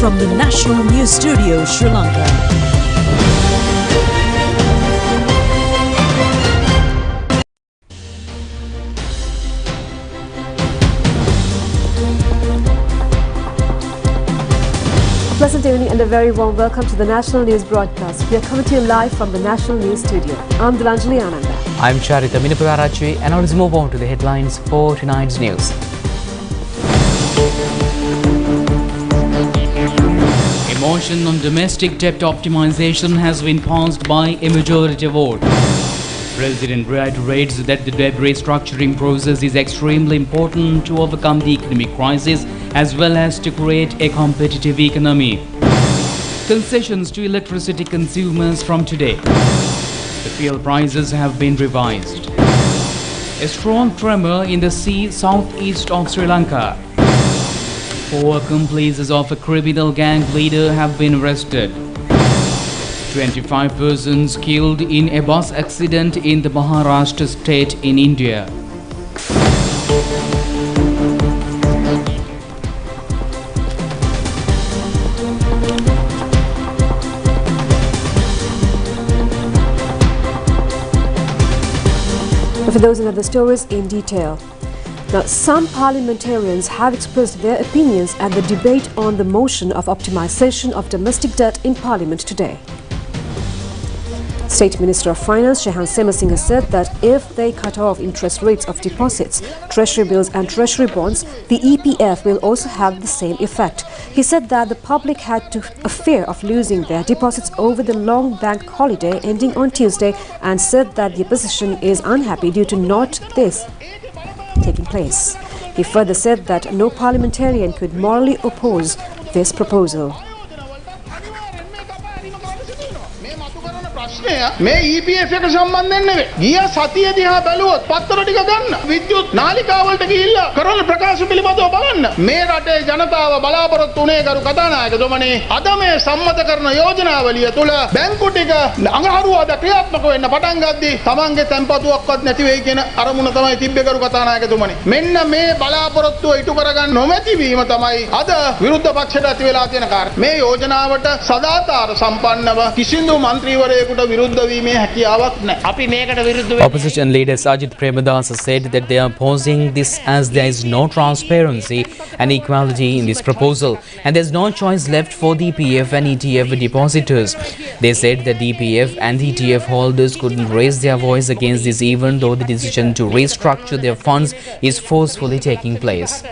from the National News Studio, Sri Lanka. Pleasant evening and a very warm welcome to the National News broadcast. We are coming to you live from the National News Studio. I'm Dilanjali Ananda. I'm Charita Minapurarachi, and now let's move on to the headlines for tonight's news. A motion on domestic debt optimization has been passed by a majority vote. President reiterates that the debt restructuring process is extremely important to overcome the economic crisis as well as to create a competitive economy. Concessions to electricity consumers from today. The fuel prices have been revised. A strong tremor in the sea southeast of Sri Lanka. 4 accomplices of a criminal gang leader have been arrested. 25 persons killed in a bus accident in the Maharashtra state in India. For those and other stories in detail. Now, some parliamentarians have expressed their opinions at the debate on the motion of optimization of domestic debt in Parliament today. State Minister of Finance Shehan Semasinghe said that if they cut off interest rates of deposits, treasury bills and treasury bonds, the EPF will also have the same effect. He said that the public had a fear of losing their deposits over the long bank holiday ending on Tuesday and said that the opposition is unhappy due to not this taking place. He further said that no parliamentarian could morally oppose this proposal. මේ EPF එක සම්බන්ධයෙන් නෙවෙයි. ගිය සතියේ දිහා බැලුවොත් පත්තර ටික ගන්න. විද්‍යුත් නාලිකා වලට ගිහිල්ලා කරන ප්‍රකාශ පිළිබඳව බලන්න. මේ රටේ ජනතාව බලාපොරොත්තු වුණේ කරු කතානායකතුමනි. අද මේ සම්මත කරන යෝජනාවලිය තුල බැංකු ටික අඟහරුවාද ක්‍රියාත්මක වෙන්න පටන් ගද්දී තමන්ගේ තැන්පතුවක්වත් නැති වෙයි කියන අරමුණ තමයි තිබ්බේ කරු කතානායකතුමනි. මෙන්න මේ බලාපොරොත්තුව ඉටු කරගන්න නොමැති වීම තමයි අද විරුද්ධ පක්ෂයට ඇති වෙලා තියෙන කාර්ය. මේ යෝජනාවට සදාචාර සම්පන්නව කිසිදු മന്ത്രിවරයෙකුට Opposition leader Sajid Premadasa said that they are opposing this as there is no transparency and equality in this proposal and there is no choice left for the EPF and ETF depositors. They said that the EPF and the ETF holders couldn't raise their voice against this even though the decision to restructure their funds is forcefully taking place.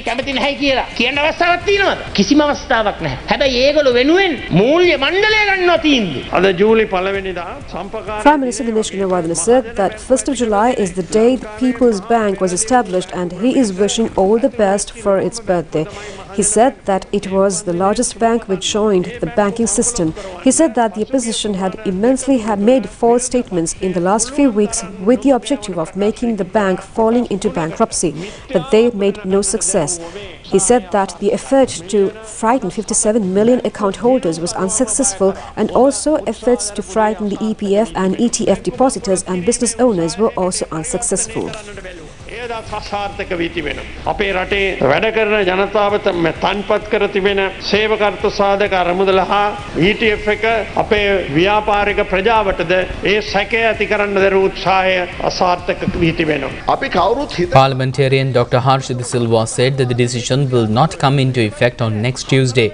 කැමති නැහැ කියලා කියන්න අවස්ථාවක් තියෙනවද? කිසිම අවස්ථාවක් නැහැ. හැබැයි ඒගොල්ලෝ වෙනුවෙන් මූල්‍ය මණ්ඩලය ගන්නවා තියෙන්නේ. අද ජූලි 1 වෙනිදා සම්පකාර Prime Minister Dinesh Gunawardena said that 1st of July is the day the People's Bank was established and he is wishing all the best for its birthday. He said that it was the largest bank which joined the banking system. He said that the opposition had made false statements in the last few weeks with the objective of making the bank falling into bankruptcy, but they made no success. He said that the effort to frighten 57 million account holders was unsuccessful and also efforts to frighten the EPF and ETF depositors and business owners were also unsuccessful. සාර්ථක වී තිබෙනවා. අපේ රටේ වැඩ කරන ජනතාවට තන්පත් කර තිබෙන සේවකර්ත සාධක අරමුදල හා ETF එක අපේ ව්‍යාපාරික ප්‍රජාවටද ඒ සැකය ඇති කරන්න දරූ උත්සාහය අසාර්ථක වී තිබෙනවා. අපි කවුරුත් Parliamentarian Dr. Harshid Silva said that the decision will not come into effect on next Tuesday.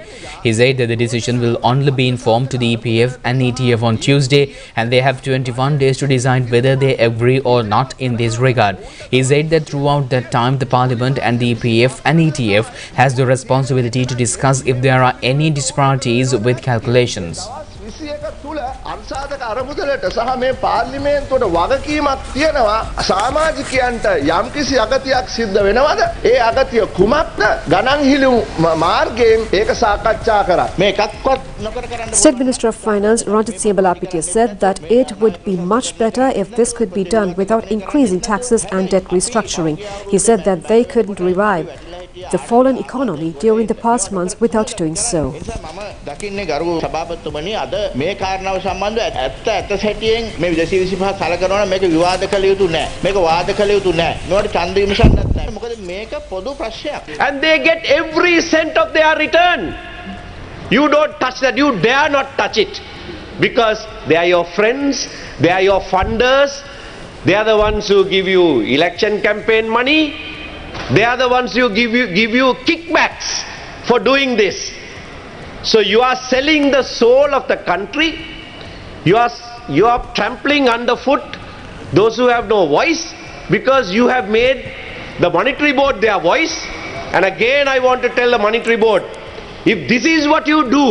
He said that the decision will only be informed to the EPF and ETF on Tuesday and they have 21 days to decide whether they agree or not in this regard. He said that throughout that time the Parliament and the EPF and ETF has the responsibility to discuss if there are any disparities with calculations. අන්සාධක අරමුදලට සහ මේ පාර්ලිමේන්තුවට වගකීමක් තියෙනවා සමාජිකයන්ට යම්කිසි අගතියක් සිද්ධ වෙනවද ඒ අගතිය කුමක්ද ගණන් හිලුම් මාර්ගයෙන් ඒක සාකච්ඡා කරා මේ එකක්වත් නොකර කරන්න. State Minister of Finance Ranjit Singh Balapitiya said that it would be much better if this could be done without increasing taxes and debt restructuring. He said that they couldn't revive the fallen economy during the past months without doing so. මම දකින්නේ ගරු සභාපතිතුමනි අද මේ කාරණාව සම්බන්ධව ඇත්ත සැටියෙන් මේ 225 සලකනවා නම් මේක විවාද කළ යුතු නැහැ. මේක වාද කළ යුතු නැහැ. මේවට ඡන්ද විමසන්නත් නැහැ. මොකද මේක පොදු ප්‍රශ්නයක්. And they get every cent of their return. You don't touch that. You dare not touch it. Because they are your friends, they are your funders, they are the ones who give you election campaign money, they are the ones who give you kickbacks for doing this. So you are selling the soul of the country, you are trampling underfoot those who have no voice, because you have made the monetary board their voice. And again I want to tell the monetary board, if this is what you do,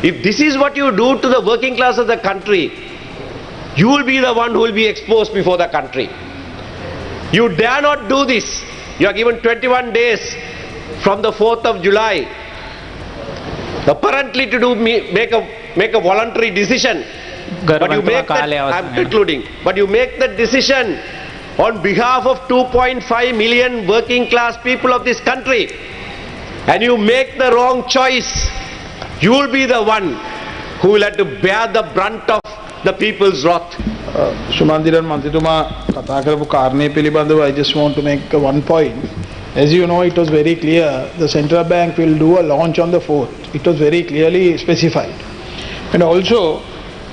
if this is what you do to the working class of the country, you will be the one who will be exposed before the country. You dare not do this. You are given 21 days from the 4th of July apparently to make a voluntary decision. But you make that, I'm concluding, but you make the decision on behalf of 2.5 million working class people of this country, and you make the wrong choice. You will be the one who will have to bear the brunt of the people's wrath. Sumanthiran මන්ත්‍රීතුමා කතා කරපු කාරණේ පිළිබඳව I just want to make one point. As you know, it was very clear the central bank will do a launch on the 4th. It was very clearly specified. And also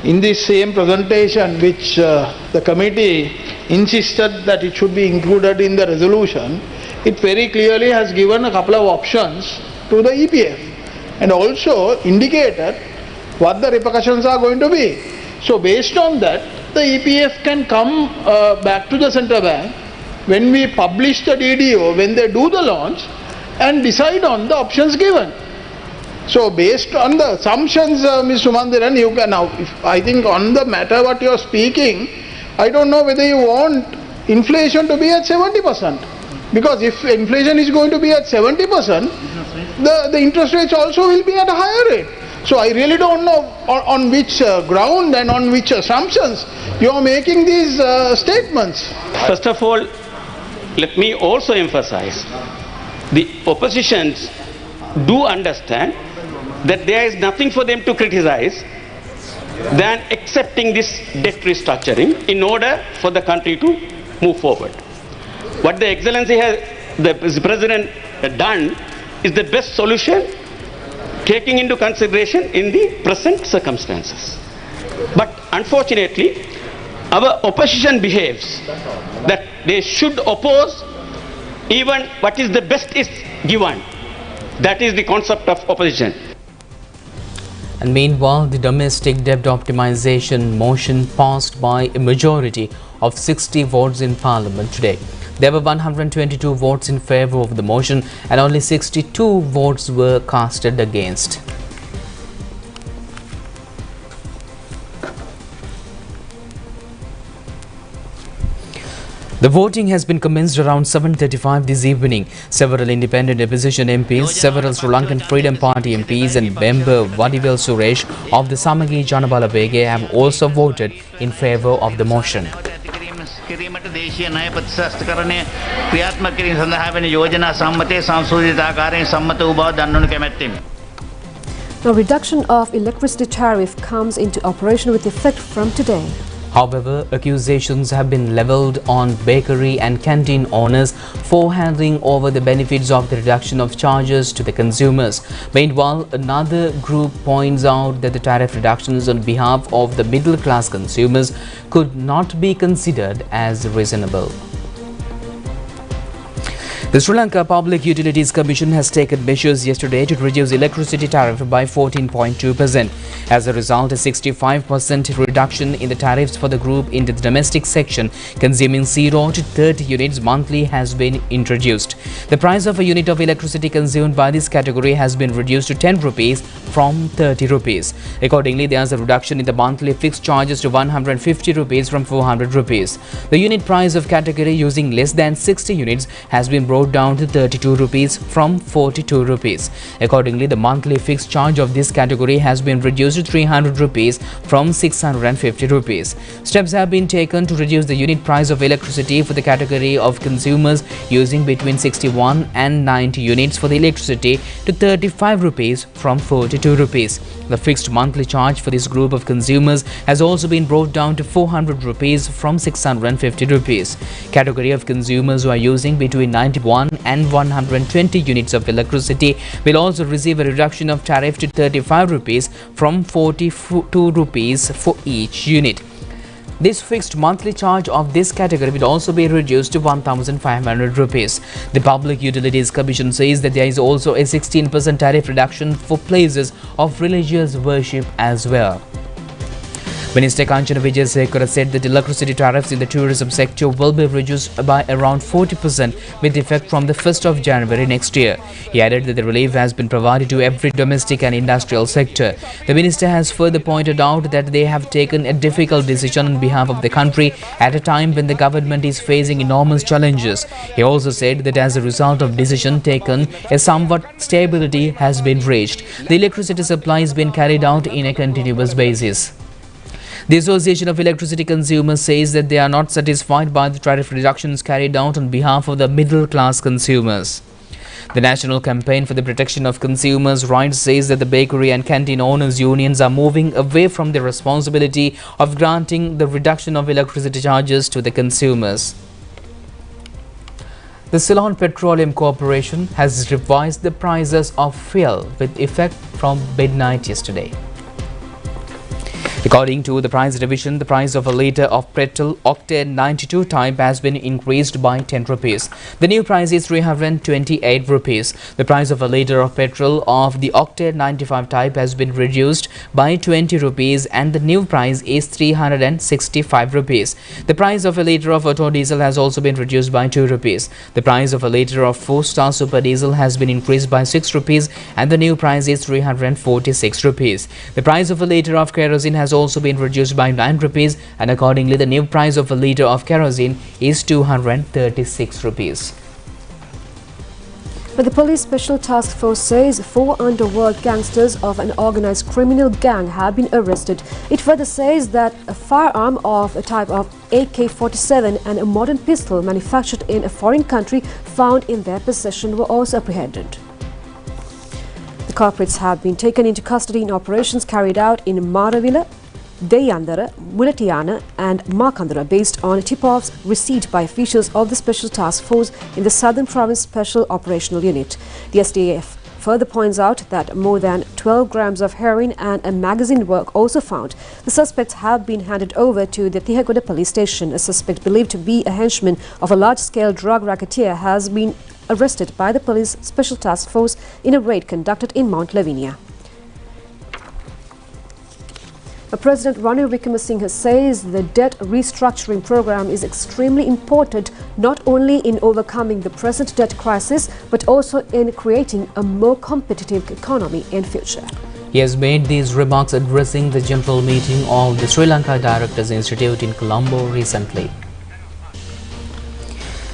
in this same presentation which the committee insisted that it should be included in the resolution, it very clearly has given a couple of options to the EPF and also indicated what the repercussions are going to be. So based on that, the EPF can come back to the central bank when we publish the DDO, when they do the launch, and decide on the options given. So based on the assumptions, Ms. Sumandiran, you can now, I think on the matter what you are speaking, I don't know whether you want inflation to be at 70%. Because if inflation is going to be at 70%, the interest rates also will be at a higher rate. So I really don't know on which ground and on which assumptions you are making these statements. First of all, let me also emphasize, the oppositions do understand that there is nothing for them to criticize than accepting this debt restructuring in order for the country to move forward. What the Excellency has, the President done is the best solution, taking into consideration in the present circumstances. But unfortunately, our opposition behaves that they should oppose even what is the best is given. That is the concept of opposition. And meanwhile, the domestic debt optimization motion passed by a majority of 60 votes in Parliament today. There were 122 votes in favour of the motion and only 62 votes were casted against. The voting has been commenced around 7:35 this evening. Several independent opposition MPs, several Sri Lankan Freedom Party MPs and member Vadivel Suresh of the Samagi Janabala Bege have also voted in favour of the motion. කිරීමට දේශීය ණය ප්‍රතිශස්තකරණය ක්‍රියාත්මක කිරීම සඳහා වෙන යෝජනා සම්මතයේ සංශෝධිත ආකාරයෙන් සම්මත වූ බව දන්වනු කැමැත්තෙමි. The reduction of electricity tariff comes into operation with effect from today. However, accusations have been levelled on bakery and canteen owners for handing over the benefits of the reduction of charges to the consumers. Meanwhile, another group points out that the tariff reductions on behalf of the middle-class consumers could not be considered as reasonable. The Sri Lanka Public Utilities Commission has taken measures yesterday to reduce electricity tariff by 14.2%. As a result, a 65% reduction in the tariffs for the group in the domestic section consuming 0 to 30 units monthly has been introduced. The price of a unit of electricity consumed by this category has been reduced to 10 rupees from 30 rupees. Accordingly, there is a reduction in the monthly fixed charges to 150 rupees from 400 rupees. The unit price of category using less than 60 units has been brought brought down to 32 rupees from 42 rupees. Accordingly, the monthly fixed charge of this category has been reduced to 300 rupees from 650 rupees. Steps have been taken to reduce the unit price of electricity for the category of consumers using between 61 and 90 units for the electricity to 35 rupees from 42 rupees. The fixed monthly charge for this group of consumers has also been brought down to 400 rupees from 650 rupees. Category of consumers who are using between 91 and 120 units of electricity will also receive a reduction of tariff to 35 rupees from 42 rupees for each unit. This fixed monthly charge of this category will also be reduced to 1,500 rupees. The Public Utilities Commission says that there is also a 16% tariff reduction for places of religious worship as well. Minister Kanchana Vijayasekara said that electricity tariffs in the tourism sector will be reduced by around 40% with effect from the 1st of January next year. He added that the relief has been provided to every domestic and industrial sector. The minister has further pointed out that they have taken a difficult decision on behalf of the country at a time when the government is facing enormous challenges. He also said that as a result of decision taken, a somewhat stability has been reached. The electricity supply has been carried out in a continuous basis. The Association of Electricity Consumers says that they are not satisfied by the tariff reductions carried out on behalf of the middle-class consumers. The National Campaign for the Protection of Consumers' Rights says that the bakery and canteen owners' unions are moving away from the responsibility of granting the reduction of electricity charges to the consumers. The Ceylon Petroleum Corporation has revised the prices of fuel with effect from midnight yesterday. According to the price revision, the price of a litre of petrol octane 92 type has been increased by 10 rupees. The new price is 328 rupees. The price of a litre of petrol of the octane 95 type has been reduced by 20 rupees and the new price is 365 rupees. The price of a litre of auto diesel has also been reduced by 2 rupees. The price of a litre of 4-star super diesel has been increased by 6 rupees and the new price is 346 rupees. The price of a litre of kerosene has also been reduced by 9 rupees and accordingly the new price of a litre of kerosene is 236 rupees. But the police special task force says 4 underworld gangsters of an organized criminal gang have been arrested. It further says that a firearm of a type of AK-47 and a modern pistol manufactured in a foreign country found in their possession were also apprehended. The culprits have been taken into custody in operations carried out in Maravila, Deyandara, Mulatiyana and Makandara based on tip-offs received by officials of the Special Task Force in the Southern Province Special Operational Unit. The STAF further points out that more than 12 grams of heroin and a magazine were also found. The suspects have been handed over to the Tihagoda police station. A suspect believed to be a henchman of a large-scale drug racketeer has been arrested by the police Special Task Force in a raid conducted in Mount Lavinia. President Ranil Wickremesinghe says the debt restructuring program is extremely important not only in overcoming the present debt crisis but also in creating a more competitive economy in future. He has made these remarks addressing the general meeting of the Sri Lanka Directors Institute in Colombo recently.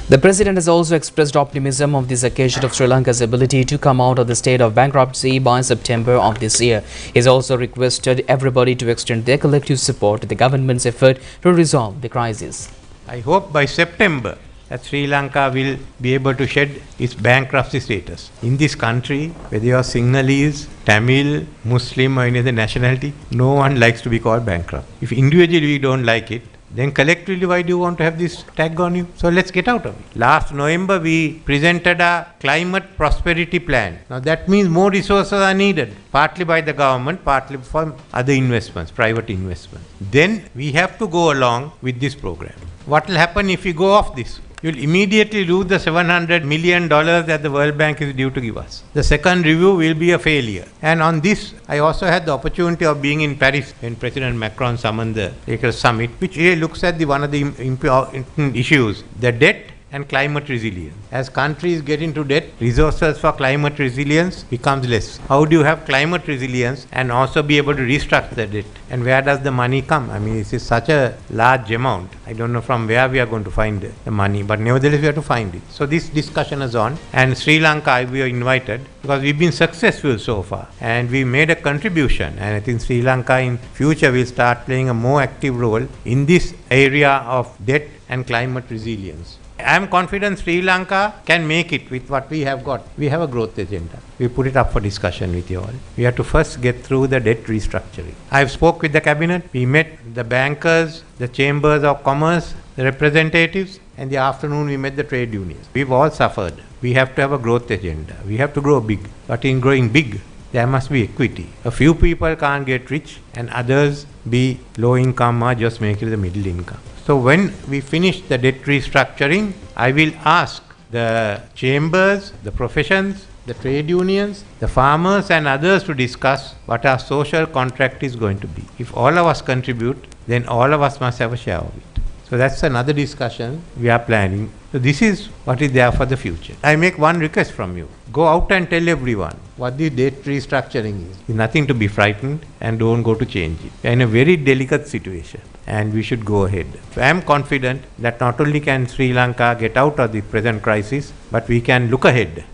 The President has also expressed optimism of this occasion of Sri Lanka's ability to come out of the state of bankruptcy by September of this year. He has also requested everybody to extend their collective support to the government's effort to resolve the crisis. I hope by September that Sri Lanka will be able to shed its bankruptcy status. In this country, whether you are Sinhalese, Tamil, Muslim or any other nationality, no one likes to be called bankrupt. If individually we don't like it, then collectively why do you want to have this tag on you? So let's get out of it. Last November we presented a climate prosperity plan. Now that means more resources are needed, partly by the government, partly from other investments, private investments. Then we have to go along with this program. What will happen if we go off this? You'll immediately lose the $700 million that the World Bank is due to give us. The second review will be a failure. And on this, I also had the opportunity of being in Paris when President Macron summoned the Lakers Summit, which really looks at one of the important issues, the debt and climate resilience. As countries get into debt, resources for climate resilience becomes less. How do you have climate resilience and also be able to restructure the debt? And where does the money come? I mean, this is such a large amount. I don't know from where we are going to find the money, but nevertheless we have to find it. So this discussion is on, and Sri Lanka we are invited because we've been successful so far and we made a contribution, and I think Sri Lanka in future will start playing a more active role in this area of debt and climate resilience. I am confident Sri Lanka can make it with what we have got. We have a growth agenda. We put it up for discussion with you all. We have to first get through the debt restructuring. I have spoke with the cabinet. We met the bankers, the chambers of commerce, the representatives, and in the afternoon we met the trade unions. We've all suffered. We have to have a growth agenda. We have to grow big. But in growing big, there must be equity. A few people can't get rich and others be low income or just make it the middle income. So when we finish the debt restructuring, I will ask the chambers, the professions, the trade unions, the farmers and others to discuss what our social contract is going to be. If all of us contribute, then all of us must have a share of it. So that's another discussion we are planning. So this is what is there for the future. I make one request from you. Go out and tell everyone what the debt restructuring is. It's nothing to be frightened, and don't go to change it. We are in a very delicate situation and we should go ahead. So I am confident that not only can Sri Lanka get out of the present crisis, but we can look ahead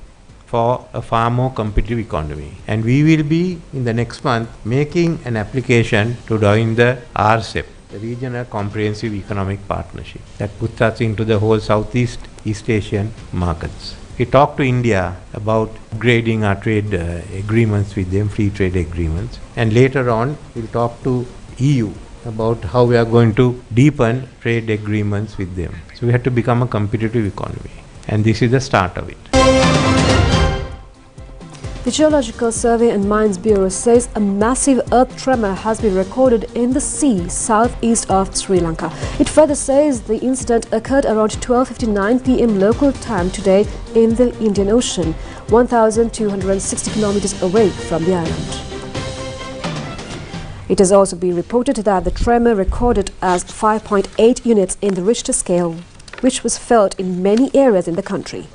for a far more competitive economy. And we will be in the next month making an application to join the RCEP, the Regional Comprehensive Economic Partnership, that puts us into the whole Southeast East Asian markets. We talked to India about grading our trade agreements with them, free trade agreements, and later on we'll talk to EU about how we are going to deepen trade agreements with them. So we have to become a competitive economy, and this is the start of it. The Geological Survey and Mines Bureau says a massive earth tremor has been recorded in the sea southeast of Sri Lanka. It further says the incident occurred around 12:59 p.m. local time today in the Indian Ocean, 1,260 kilometers away from the island. It has also been reported that the tremor recorded as 5.8 units in the Richter scale, which was felt in many areas in the country.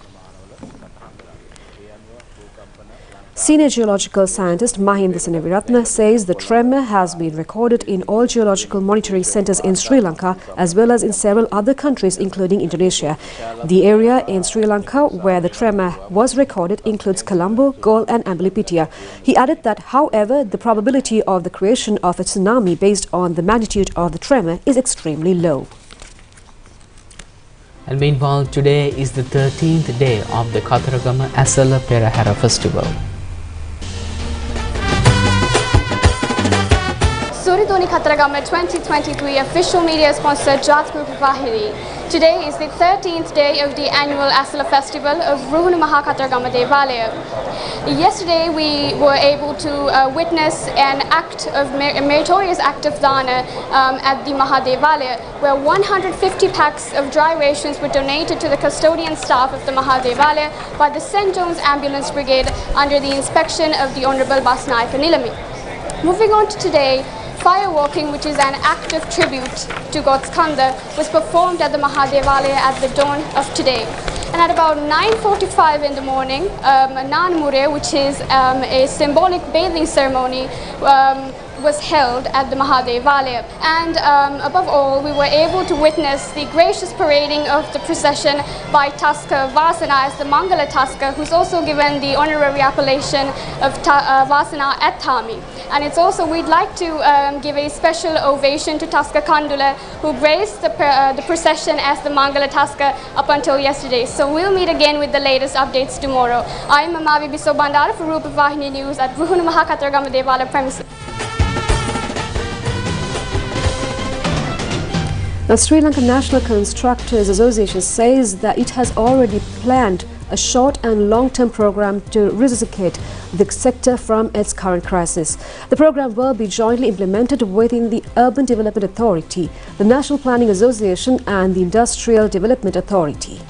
Senior geological scientist Mahinda Seneviratne says the tremor has been recorded in all geological monitoring centers in Sri Lanka as well as in several other countries including Indonesia. The area in Sri Lanka where the tremor was recorded includes Colombo, Galle and Ambalipitia. He added that, however, the probability of the creation of a tsunami based on the magnitude of the tremor is extremely low. And meanwhile, today is the 13th day of the Katharagama Asala Perahara Festival. Suridoni Katharagama 2023 official media sponsor ChannelEye Rupavahini. Today is the 13th day of the annual Asala festival of Ruhunu Mahakatharagama Devalaya. Yesterday we were able to witness an act of meritorious act of dana at the Mahadevalaya, where 150 packs of dry rations were donated to the custodian staff of the Mahadevalaya by the St. John's Ambulance Brigade under the inspection of the Honourable Basnayaka Nilami. Moving on to today, firewalking, which is an act of tribute to God Skanda, was performed at the Mahadevalaya at the dawn of today. And at about 9:45 in the morning, Nanmure, which is a symbolic bathing ceremony, was held at the Mahadevalaya. And above all, we were able to witness the gracious parading of the procession by Taska Vasana as the Mangala Taska, who's also given the honorary appellation of Vasana at Thami. And it's also, we'd like to give a special ovation to Taska Kandula, who graced the procession as the Mangala Taska up until yesterday. So we'll meet again with the latest updates tomorrow. I'm Amavi Bisobandara for Rupavahini News at Ruhunu Mahakatharagama Devala premises. The Sri Lankan National Constructors Association says that it has already planned a short and long-term program to resuscitate the sector from its current crisis. The program will be jointly implemented within the Urban Development Authority, the National Planning Association and the Industrial Development Authority.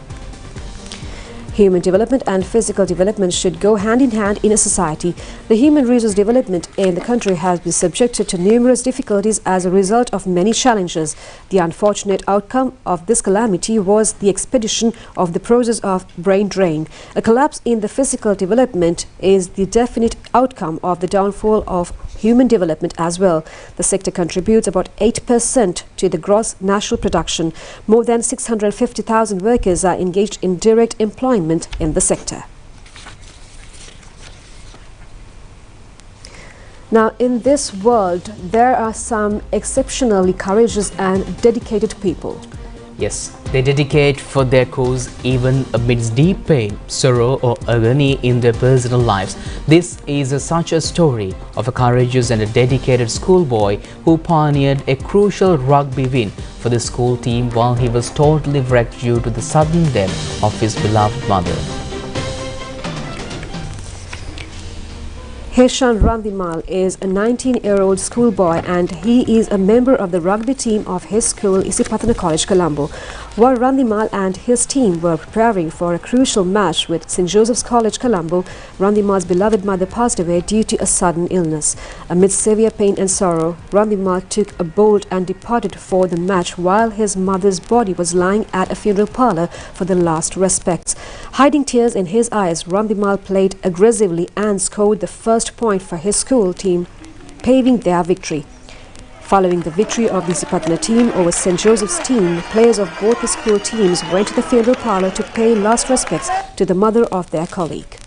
Human development and physical development should go hand in hand in a society. The human resource development in the country has been subjected to numerous difficulties as a result of many challenges. The unfortunate outcome of this calamity was the expedition of the process of brain drain. A collapse in the physical development is the definite outcome of the downfall of human development as well. The sector contributes about 8% to the gross national production. More than 650,000 workers are engaged in direct employment in the sector. Now, in this world, there are some exceptionally courageous and dedicated people. Yes, they dedicate for their cause even amidst deep pain, sorrow or agony in their personal lives. This is such a story of a courageous and a dedicated schoolboy who pioneered a crucial rugby win for the school team while he was totally wrecked due to the sudden death of his beloved mother. Heshan Randimal is a 19-year-old schoolboy and he is a member of the rugby team of his school, Isipathana College, Colombo. While Randimal and his team were preparing for a crucial match with St. Joseph's College, Colombo, Randimal's beloved mother passed away due to a sudden illness. Amidst severe pain and sorrow, Randimal took a bolt and departed for the match while his mother's body was lying at a funeral parlor for the last respects. Hiding tears in his eyes, Randimal played aggressively and scored the first point for his school team, paving their victory. Following the victory of the Isipathana team over St. Joseph's team, players of both the school teams went to the funeral parlor to pay last respects to the mother of their colleague.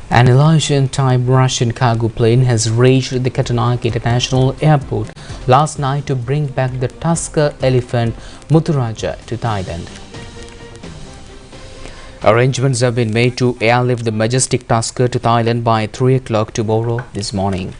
An Elysian-type Russian cargo plane has reached the Katanak International Airport last night to bring back the Tusker elephant Muthuraja to Thailand. Arrangements have been made to airlift the majestic Tusker to Thailand by 3 o'clock tomorrow this morning.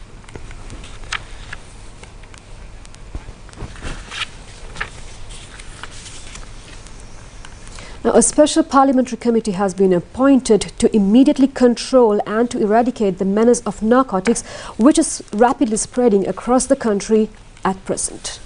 Now, a special parliamentary committee has been appointed to immediately control and to eradicate the menace of narcotics, which is rapidly spreading across the country at present.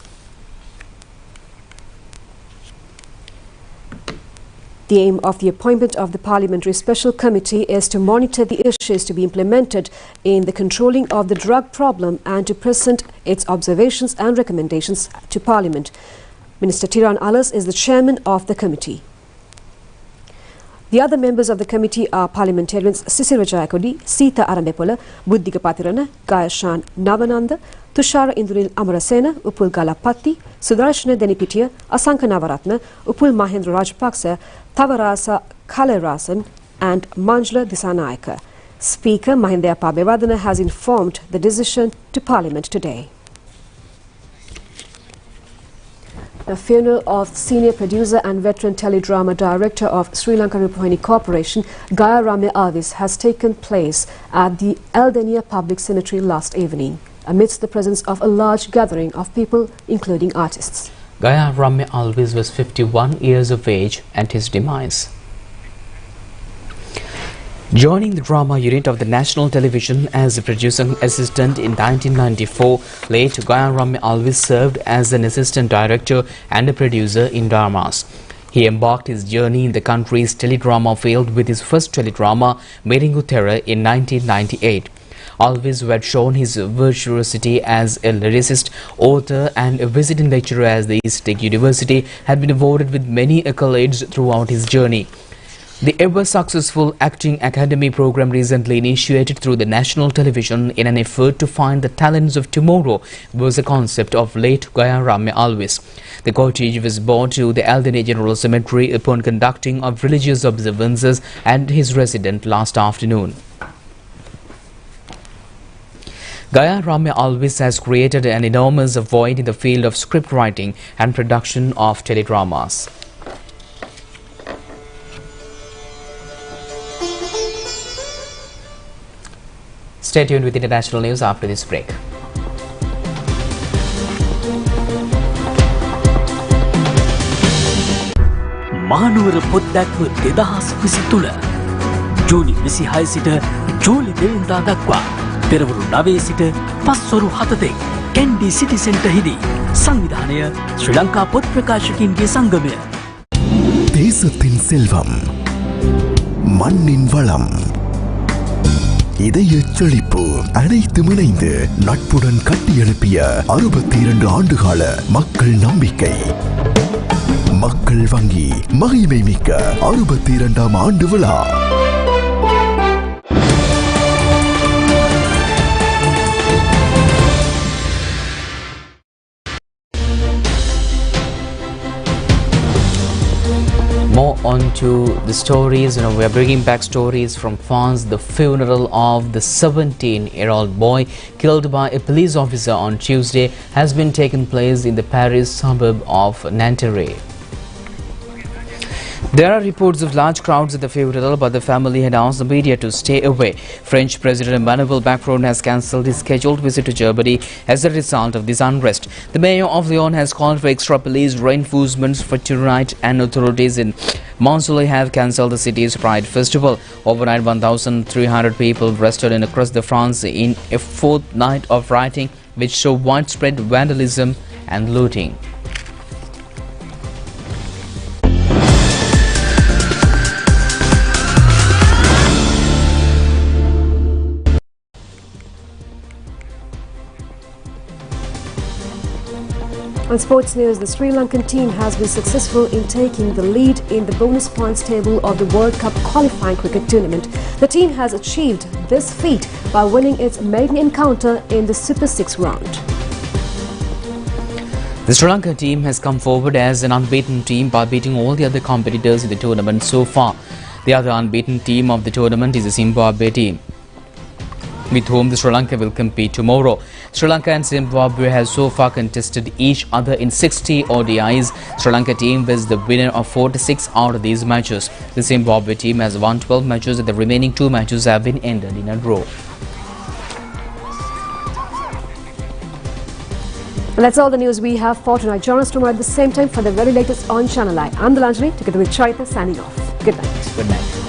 The aim of the appointment of the Parliamentary Special Committee is to monitor the issues to be implemented in the controlling of the drug problem and to present its observations and recommendations to Parliament. Minister Tiran Alas is the chairman of the committee. The other members of the committee are parliamentarians Sisira Jayakodi, Sita Arambepola, Buddhika Patirana, Gayashan Navananda, Tushara Induril Amarasena, Upul Galapatti, Sudarshana Denipitiya, Asanka Navaratna, Upul Mahendra Rajapaksa, Tavarasa Kalerasan and Manjla Disanayaka. Speaker Mahinda Pabevadana has informed the decision to Parliament today. The funeral of senior producer and veteran teledrama director of ChannelEye Rupavahini Corporation, Gaya Ramya Alvis, has taken place at the Eldenia Public Cemetery last evening, amidst the presence of a large gathering of people, including artists. Gaya Ramya Alvis was 51 years of age at his demise. Joining the drama unit of the national television as a producer assistant in 1994, late Gaya Ramya Alvis served as an assistant director and a producer in dramas. He embarked his journey in the country's teledrama field with his first teledrama, Meringu Terror, in 1998. Alvis, who had shown his virtuosity as a lyricist, author and a visiting lecturer at the East Tech University, had been awarded with many accolades throughout his journey. The ever-successful Acting Academy program recently initiated through the national television in an effort to find the talents of tomorrow was a concept of late Gaya Ramya Alvis. The cortege was brought to the Eldenia General Cemetery upon conducting of religious observances at his residence last afternoon. Gaya Ramya Alvis has created an enormous void in the field of script writing and production of teledramas. Stay tuned with international news after this break. මානවර පොත් දැක්ව 2023 ජූනි 26 සිට ජූලි 2 වෙනිදා දක්වා පෙරවරු 9 සිට පස්වරු 7 තෙක් කැන්ඩි සිටි centre හිදී සංවිධානය ශ්‍රී ලංකා පොත් ප්‍රකාශකයින්ගේ සංගමය. தேசத்தின் செல்வம் மண்ணின் வளம் இதய செழிப்பு அனைத்தும் இணைந்து நட்புடன் கட்டியெழுப்பிய 62 ஆண்டுகால மக்கள் நம்பிக்கை மக்கள் வங்கி மகிமை மிக்க 62ஆம் ஆண்டு விழா. More on to the stories. We are bringing back stories from France. The funeral of the 17-year-old boy killed by a police officer on Tuesday has been taken place in the Paris suburb of Nanterre. There are reports of large crowds at the funeral, but the family had asked the media to stay away. French President Emmanuel Macron has cancelled his scheduled visit to Germany as a result of this unrest. The mayor of Lyon has called for extra police reinforcements for tonight, and authorities in Marseille have cancelled the city's Pride Festival. Overnight, 1,300 people rested in across the France in a fourth night of rioting, which saw widespread vandalism and looting. On sports news, the Sri Lankan team has been successful in taking the lead in the bonus points table of the World Cup qualifying cricket tournament. The team has achieved this feat by winning its maiden encounter in the Super 6 round. The Sri Lankan team has come forward as an unbeaten team by beating all the other competitors in the tournament so far. The other unbeaten team of the tournament is the Zimbabwe team, with whom the Sri Lanka will compete tomorrow. Sri Lanka and Zimbabwe have so far contested each other in 60 ODIs. Sri Lanka team was the winner of 46 out of these matches. The Zimbabwe team has won 12 matches and the remaining 2 matches have been ended in a draw. And that's all the news we have for tonight. Join us tomorrow at the same time for the very latest on Channel Eye. I'm Delanjali, together with Chaita, signing off. Good night. Good night.